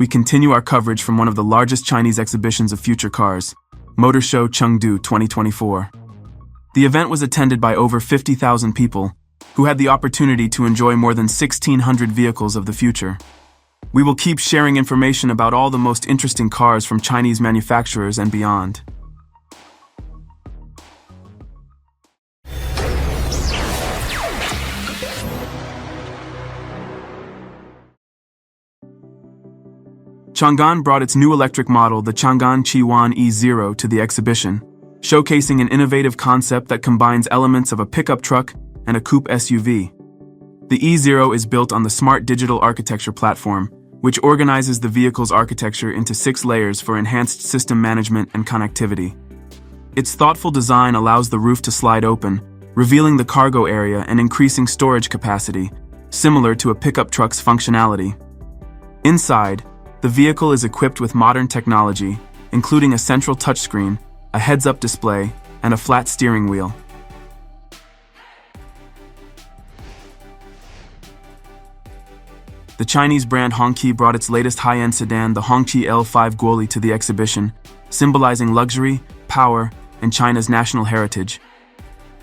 we continue our coverage from one of the largest Chinese exhibitions of future cars, Motor Show Chengdu 2024. The event was attended by over 50,000 people, who had the opportunity to enjoy more than 1,600 vehicles of the future. We will keep sharing information about all the most interesting cars from Chinese manufacturers and beyond. CHANGAN brought its new electric model, the CHANGAN Chiwan A07, to the exhibition, showcasing an innovative concept that combines elements of a pickup truck and a coupe SUV. The A07 is built on the Smart Digital Architecture platform, which organizes the vehicle's architecture into 6 layers for enhanced system management and connectivity. Its thoughtful design allows the roof to slide open, revealing the cargo area and increasing storage capacity, similar to a pickup truck's functionality. Inside, the vehicle is equipped with modern technology, including a central touchscreen, a heads-up display, and a flat steering wheel. The Chinese brand HONI brought its latest high-end sedan, the HONI L5 Guoli, to the exhibition, symbolizing luxury, power, and China's national heritage.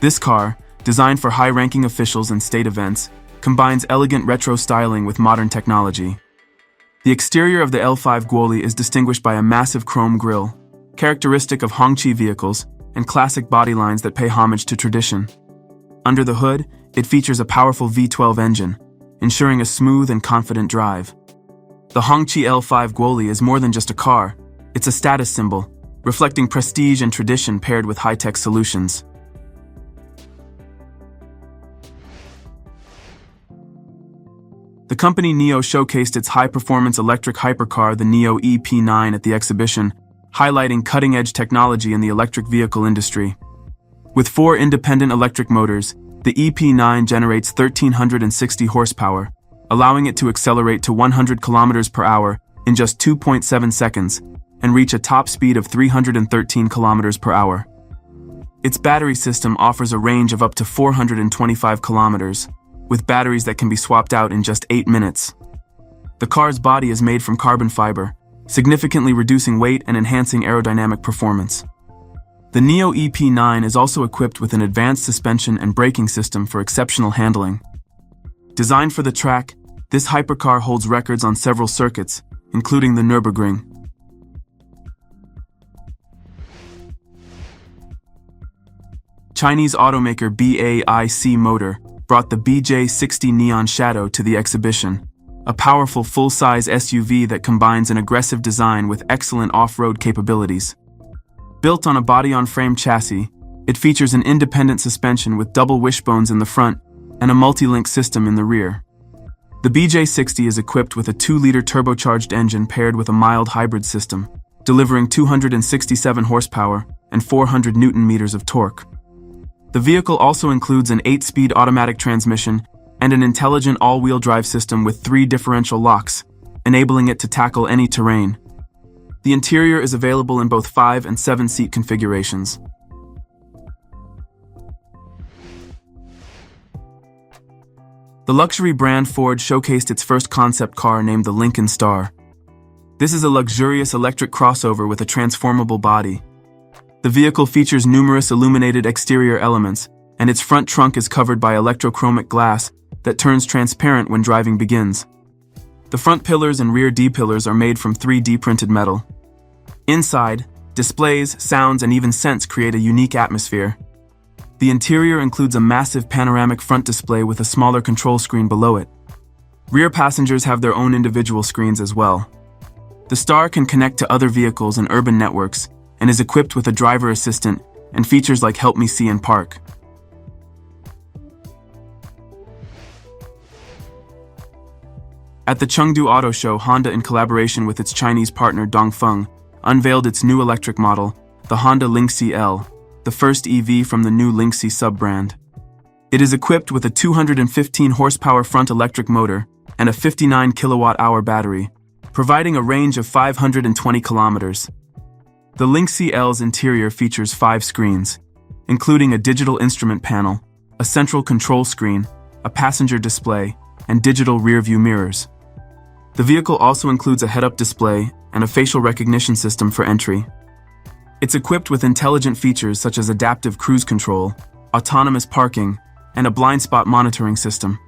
This car, designed for high-ranking officials and state events, combines elegant retro styling with modern technology. The exterior of the L5 Guoli is distinguished by a massive chrome grille, characteristic of HONI vehicles, and classic body lines that pay homage to tradition. Under the hood, it features a powerful V12 engine, ensuring a smooth and confident drive. The HONI L5 Guoli is more than just a car, it's a status symbol, reflecting prestige and tradition paired with high-tech solutions. The company NIO showcased its high-performance electric hypercar, the NIO EP9, at the exhibition, highlighting cutting-edge technology in the electric vehicle industry. With 4 independent electric motors, the EP9 generates 1,360 horsepower, allowing it to accelerate to 100 km per hour in just 2.7 seconds and reach a top speed of 313 km per hour. Its battery system offers a range of up to 425 kilometers, with batteries that can be swapped out in just 8 minutes. The car's body is made from carbon fiber, significantly reducing weight and enhancing aerodynamic performance. The NIO EP9 is also equipped with an advanced suspension and braking system for exceptional handling. Designed for the track, this hypercar holds records on several circuits, including the Nürburgring. Chinese automaker BAIC Motor brought the BJ60 Neon Shadow to the exhibition, a powerful full-size SUV that combines an aggressive design with excellent off-road capabilities. Built on a body-on-frame chassis, it features an independent suspension with double wishbones in the front and a multi-link system in the rear. The BJ60 is equipped with a 2-liter turbocharged engine paired with a mild hybrid system, delivering 267 horsepower and 400 Newton-meters of torque. The vehicle also includes an 8-speed automatic transmission and an intelligent all-wheel drive system with 3 differential locks, enabling it to tackle any terrain. The interior is available in both 5- and 7-seat configurations. The luxury brand Ford showcased its first concept car named the Lincoln Star. This is a luxurious electric crossover with a transformable body. The vehicle features numerous illuminated exterior elements, and its front trunk is covered by electrochromic glass that turns transparent when driving begins. The front pillars and rear D-pillars are made from 3D printed metal. Inside, displays, sounds, and even scents create a unique atmosphere. The interior includes a massive panoramic front display with a smaller control screen below it. Rear passengers have their own individual screens as well. The Star can connect to other vehicles and urban networks, and is equipped with a driver assistant and features like Help Me See and Park. At the Chengdu Auto Show, Honda, in collaboration with its Chinese partner Dongfeng, unveiled its new electric model, the Honda Lynx L, the first EV from the new Lynx sub-brand. It is equipped with a 215 horsepower front electric motor and a 59 kilowatt-hour battery, providing a range of 520 kilometers. The Lynx L's interior features 5 screens, including a digital instrument panel, a central control screen, a passenger display, and digital rear-view mirrors. The vehicle also includes a head-up display and a facial recognition system for entry. It's equipped with intelligent features such as adaptive cruise control, autonomous parking, and a blind spot monitoring system.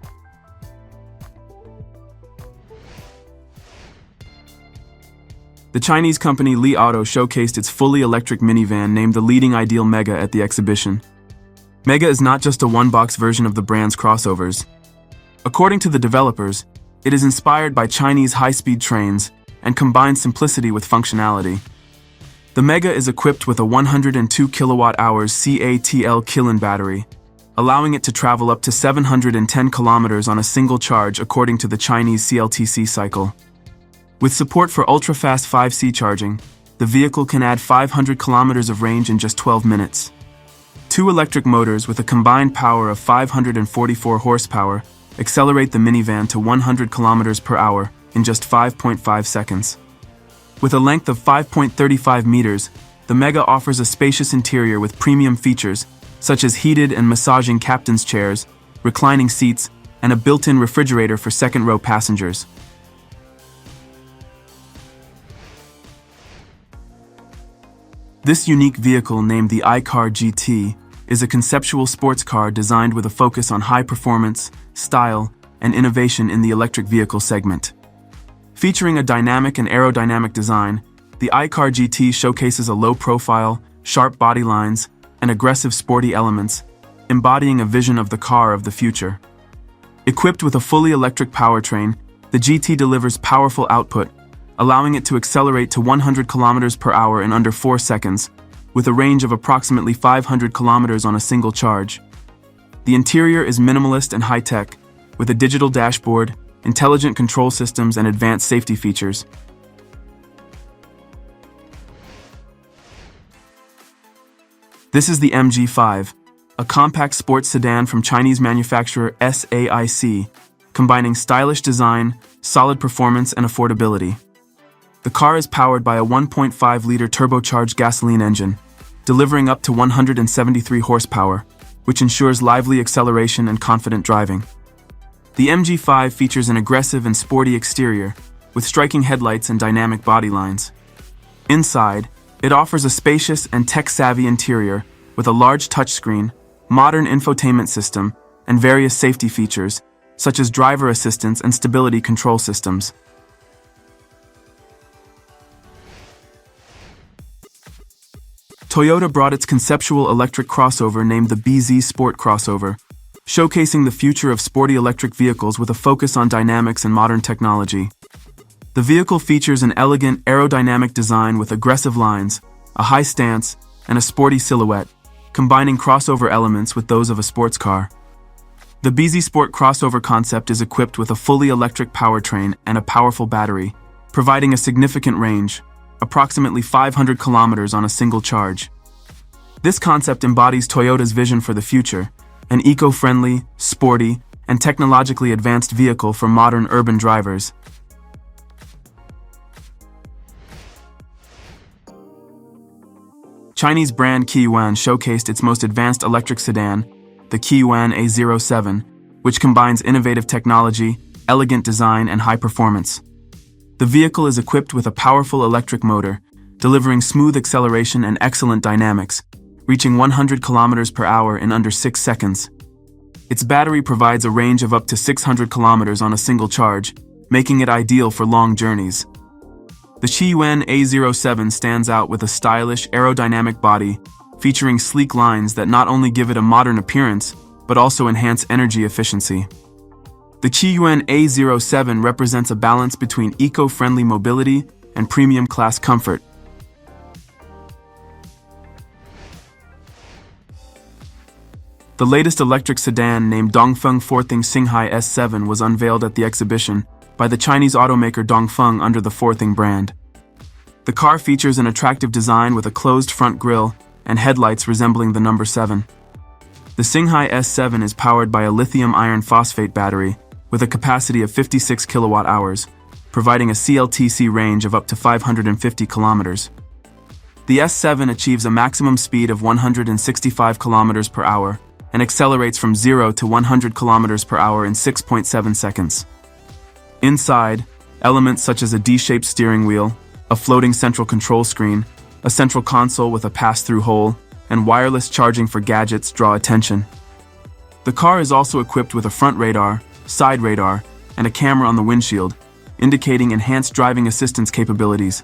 The Chinese company Li Auto showcased its fully electric minivan named the Leading Ideal Mega at the exhibition. Mega is not just a one-box version of the brand's crossovers. According to the developers, it is inspired by Chinese high-speed trains and combines simplicity with functionality. The Mega is equipped with a 102 kWh CATL Kirin battery, allowing it to travel up to 710 kilometers on a single charge according to the Chinese CLTC cycle. With support for ultra-fast 5C charging, the vehicle can add 500 kilometers of range in just 12 minutes. Two electric motors with a combined power of 544 horsepower accelerate the minivan to 100 kilometers per hour in just 5.5 seconds. With a length of 5.35 meters, the Mega offers a spacious interior with premium features such as heated and massaging captain's chairs, reclining seats, and a built-in refrigerator for second-row passengers. This unique vehicle, named the iCar GT, is a conceptual sports car designed with a focus on high performance, style, and innovation in the electric vehicle segment. Featuring a dynamic and aerodynamic design, the iCar GT showcases a low-profile, sharp body lines, and aggressive sporty elements, embodying a vision of the car of the future. Equipped with a fully electric powertrain, the GT delivers powerful output, allowing it to accelerate to 100 kilometers per hour in under 4 seconds, with a range of approximately 500 kilometers on a single charge. The interior is minimalist and high-tech, with a digital dashboard, intelligent control systems, and advanced safety features. This is the MG5, a compact sports sedan from Chinese manufacturer SAIC, combining stylish design, solid performance, and affordability. The car is powered by a 1.5-liter turbocharged gasoline engine, delivering up to 173 horsepower, which ensures lively acceleration and confident driving. The MG5 features an aggressive and sporty exterior, with striking headlights and dynamic body lines. Inside, it offers a spacious and tech-savvy interior with a large touchscreen, modern infotainment system, and various safety features, such as driver assistance and stability control systems. Toyota brought its conceptual electric crossover named the Bez Sport crossover, showcasing the future of sporty electric vehicles with a focus on dynamics and modern technology. The vehicle features an elegant aerodynamic design with aggressive lines, a high stance, and a sporty silhouette, combining crossover elements with those of a sports car. The Bez Sport crossover concept is equipped with a fully electric powertrain and a powerful battery, providing a significant range, approximately 500 kilometers on a single charge. This concept embodies Toyota's vision for the future, an eco-friendly, sporty, and technologically advanced vehicle for modern urban drivers. Chinese brand Chiwan showcased its most advanced electric sedan, the Chiwan A07, which combines innovative technology, elegant design, and high performance. The vehicle is equipped with a powerful electric motor, delivering smooth acceleration and excellent dynamics, reaching 100 kilometers per hour in under 6 seconds. Its battery provides a range of up to 600 kilometers on a single charge, making it ideal for long journeys. The Chiwan A07 stands out with a stylish, aerodynamic body, featuring sleek lines that not only give it a modern appearance, but also enhance energy efficiency. The Chiwan A07 represents a balance between eco-friendly mobility and premium class comfort. The latest electric sedan, named Dongfeng S7, was unveiled at the exhibition by the Chinese automaker Dongfeng under the Forthing brand. The car features an attractive design with a closed front grille and headlights resembling the number 7. The S7 is powered by a lithium iron phosphate battery with a capacity of 56 kilowatt-hours, providing a CLTC range of up to 550 kilometers. The S7 achieves a maximum speed of 165 kilometers per hour and accelerates from 0 to 100 kilometers per hour in 6.7 seconds. Inside, Elements such as a D-shaped steering wheel, a floating central control screen, a central console with a pass-through hole, and wireless charging for gadgets draw attention. The car is also equipped with a front radar, side radar, and a camera on the windshield, indicating enhanced driving assistance capabilities.